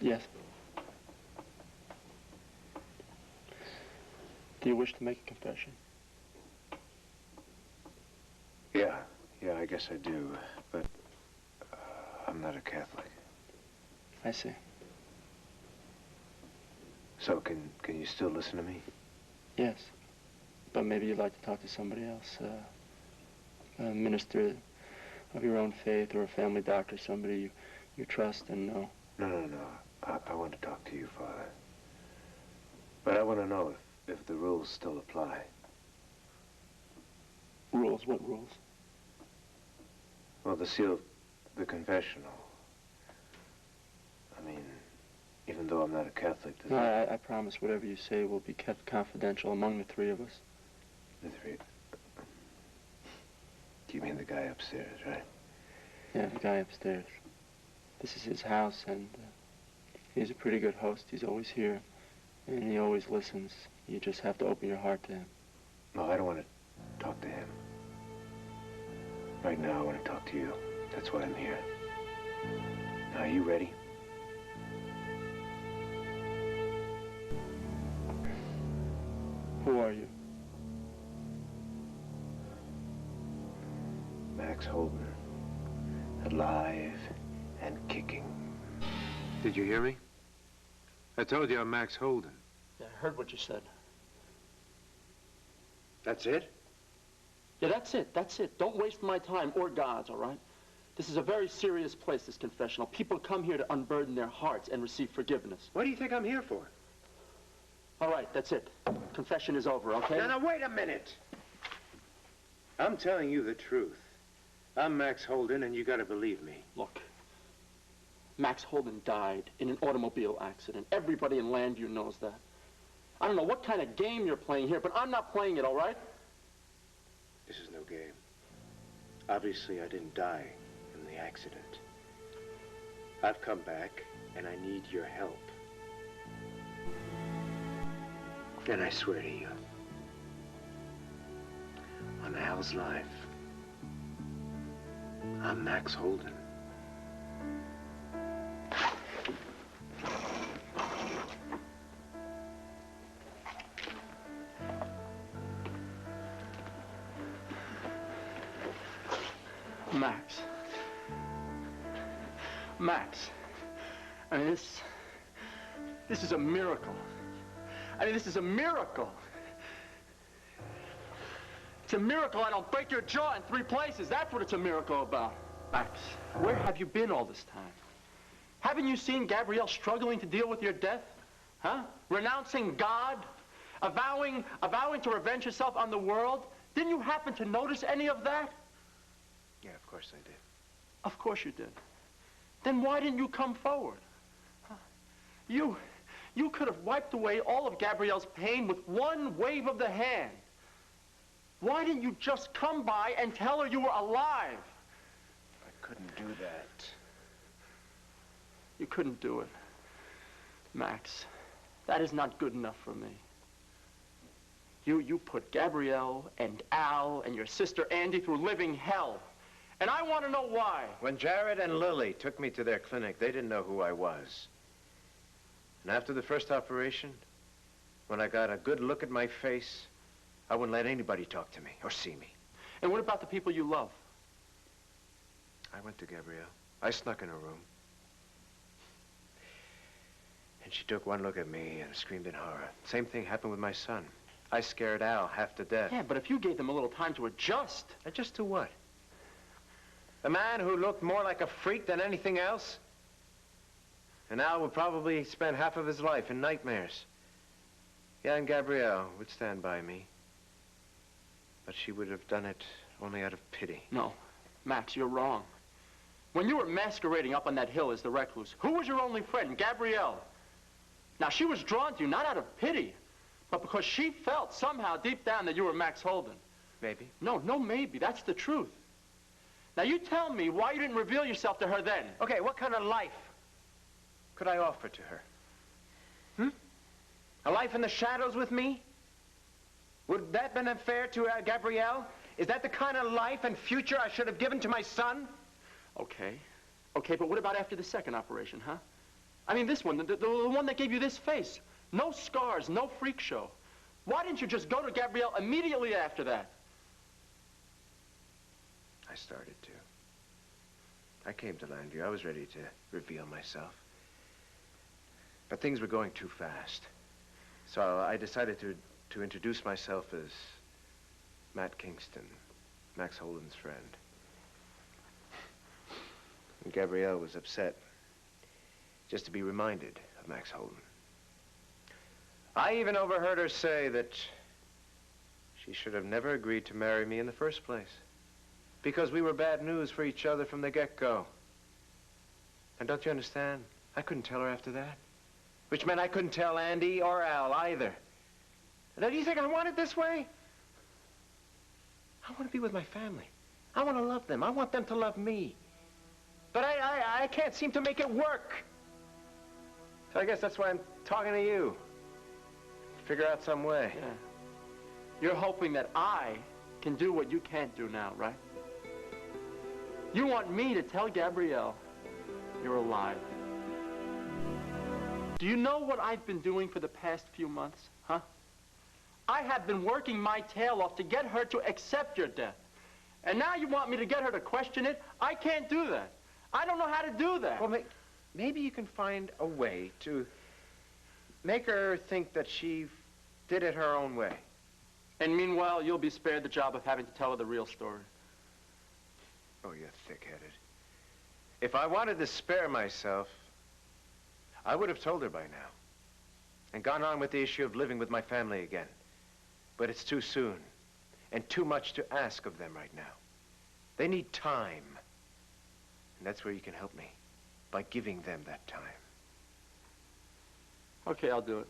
Yes. Do you wish to make a confession? Yeah, I guess I do, but I'm not a Catholic. I see. So can you still listen to me? Yes, but maybe you'd like to talk to somebody else, a minister of your own faith or a family doctor, somebody you trust and know. No. I want to talk to you, Father. But I want to know if the rules still apply. Rules? What rules? Well, the seal, the confessional. I mean, even though I'm not a Catholic, does I promise whatever you say will be kept confidential among the three of us. The three? You mean the guy upstairs, right? Yeah, the guy upstairs. This is his house, and he's a pretty good host. He's always here, and he always listens. You just have to open your heart to him. No, I don't want to talk to him. Right now, I want to talk to you. That's why I'm here. Now, are you ready? Who are you? Max Holden. Alive and kicking. Did you hear me? I told you I'm Max Holden. Yeah, I heard what you said. That's it? Yeah, that's it. Don't waste my time or God's, all right? This is a very serious place, this confessional. People come here to unburden their hearts and receive forgiveness. What do you think I'm here for? All right, that's it. Confession is over, okay? Now, wait a minute. I'm telling you the truth. I'm Max Holden, and you gotta believe me. Look, Max Holden died in an automobile accident. Everybody in Landview knows that. I don't know what kind of game you're playing here, but I'm not playing it, all right? This is no game. Obviously, I didn't die in the accident. I've come back, and I need your help. And I swear to you, on Al's life, I'm Max Holden. Max, I mean, this is a miracle. I mean, this is a miracle. It's a miracle I don't break your jaw in 3 places. That's what it's a miracle about. Max, where have you been all this time? Haven't you seen Gabrielle struggling to deal with your death? Huh? Renouncing God? Avowing to revenge herself on the world? Didn't you happen to notice any of that? Yeah, of course I did. Of course you did. Then why didn't you come forward? Huh? You could have wiped away all of Gabrielle's pain with one wave of the hand. Why didn't you just come by and tell her you were alive? I couldn't do that. You couldn't do it. Max, that is not good enough for me. You put Gabrielle and Al and your sister Andy through living hell. And I want to know why. When Jared and Lily took me to their clinic, they didn't know who I was. And after the first operation, when I got a good look at my face, I wouldn't let anybody talk to me or see me. And what about the people you love? I went to Gabrielle. I snuck in her room. And she took one look at me and screamed in horror. Same thing happened with my son. I scared Al half to death. Yeah, but if you gave them a little time to adjust. Adjust to what? A man who looked more like a freak than anything else? And Al would probably spend half of his life in nightmares. Yeah, and Gabrielle would stand by me. But she would have done it only out of pity. No, Max, you're wrong. When you were masquerading up on that hill as the recluse, who was your only friend? Gabrielle. Now, she was drawn to you not out of pity, but because she felt somehow deep down that you were Max Holden. Maybe. No, maybe. That's the truth. Now, you tell me why you didn't reveal yourself to her then. Okay, what kind of life could I offer to her? A life in the shadows with me? Would that have been unfair to Gabrielle? Is that the kind of life and future I should have given to my son? Okay, but what about after the second operation, huh? I mean, this one, the one that gave you this face. No scars, no freak show. Why didn't you just go to Gabrielle immediately after that? I started to. I came to Landview. I was ready to reveal myself. But things were going too fast. So I decided to introduce myself as Matt Kingston, Max Holden's friend. And Gabrielle was upset just to be reminded of Max Holden. I even overheard her say that she should have never agreed to marry me in the first place, because we were bad news for each other from the get-go. And don't you understand? I couldn't tell her after that. Which meant I couldn't tell Andy or Al either. Now, do you think I want it this way? I want to be with my family. I want to love them. I want them to love me. But I can't seem to make it work. So I guess that's why I'm talking to you. Figure out some way. Yeah. You're hoping that I can do what you can't do now, right? You want me to tell Gabrielle you're alive. Do you know what I've been doing for the past few months, huh? I have been working my tail off to get her to accept your death. And now you want me to get her to question it? I can't do that. I don't know how to do that. Well, maybe you can find a way to make her think that she did it her own way. And meanwhile, you'll be spared the job of having to tell her the real story. Oh, you're thick-headed. If I wanted to spare myself, I would have told her by now and gone on with the issue of living with my family again. But it's too soon and too much to ask of them right now. They need time. And that's where you can help me, by giving them that time. Okay, I'll do it.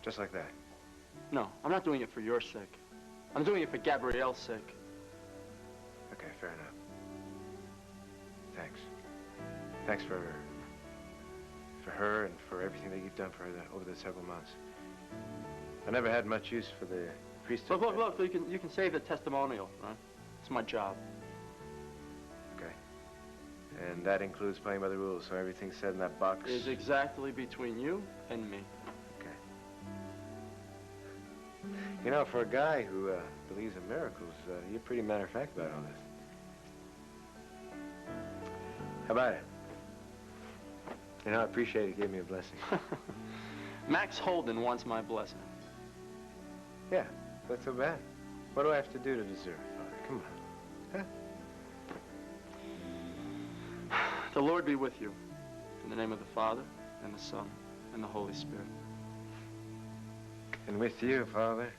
Just like that? No, I'm not doing it for your sake. I'm doing it for Gabrielle's sake. Okay, fair enough. Thanks. Thanks for her and for everything that you've done for her over the several months. I never had much use for the priesthood. Look, you can save the testimonial, right? It's my job. Okay. And that includes playing by the rules, so everything said in that box is exactly between you and me. Okay. You know, for a guy who believes in miracles, you're pretty matter-of-fact about all this. How about it? You know, I appreciate it. Gave me a blessing. Max Holden wants my blessing. Yeah, that's so bad. What do I have to do to deserve it, Father? Come on. Huh? The Lord be with you. In the name of the Father, and the Son, and the Holy Spirit. And with you, Father.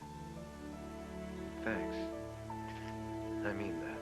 Thanks. I mean that.